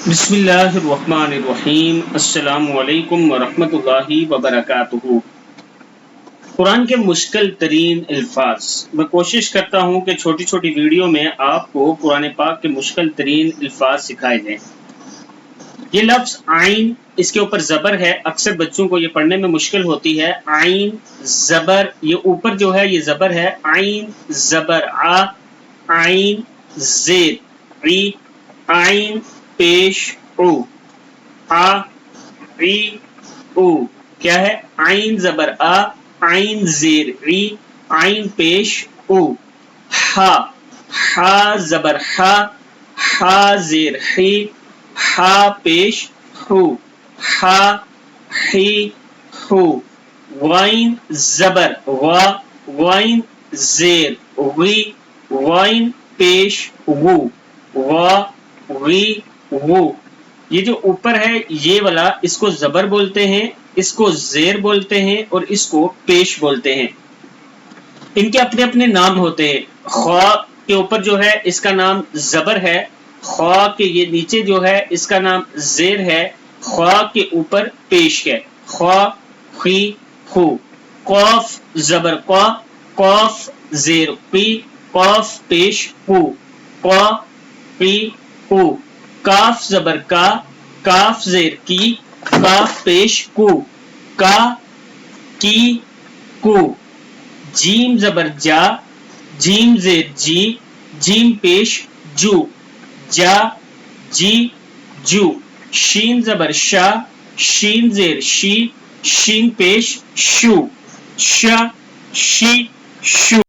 بسم اللہ الرحمن الرحیم۔ السلام علیکم ورحمۃ اللہ وبرکاتہ۔ قرآن کے مشکل ترین الفاظ۔ میں کوشش کرتا ہوں کہ چھوٹی چھوٹی ویڈیو میں آپ کو قرآن پاک کے مشکل ترین الفاظ سکھائے جائیں۔ یہ لفظ عین، اس کے اوپر زبر ہے، اکثر بچوں کو یہ پڑھنے میں مشکل ہوتی ہے۔ عین زبر، یہ اوپر جو ہے یہ زبر ہے، عین زبر آ، عین زیر عی، عین پیش او، آ عی او، کیا ہے؟ عین زبر آ، عین زیر عی، عین پیش او۔ ہا، ہا زبر ہا، ہا زیر حی، ہا پیش ہو، ہا حی ہو۔ غین زبر غا، غین زیر غی، غین پیش غو، غا غی غو۔ یہ جو اوپر ہے یہ والا، اس کو زبر بولتے ہیں، اس کو زیر بولتے ہیں اور اس کو پیش بولتے ہیں۔ ان کے اپنے اپنے نام ہوتے ہیں۔ خوا کے اوپر جو ہے اس کا نام زبر ہے، خوا کے یہ نیچے جو ہے اس کا نام زیر ہے، خوا کے اوپر پیش ہے، خوا خی خو۔ قاف زبر قا، قاف زیر قی، قاف پیش قو، قا قی قو۔ کاف زبر کا، کاف زیر کی، کاف پیش کو، کا کی کو۔ جیم زبر جا، جیم زیر جی، جیم پیش جو، جا جی جو۔ شین زبر شا، شین زیر شی، شین پیش شو، شا شی شو۔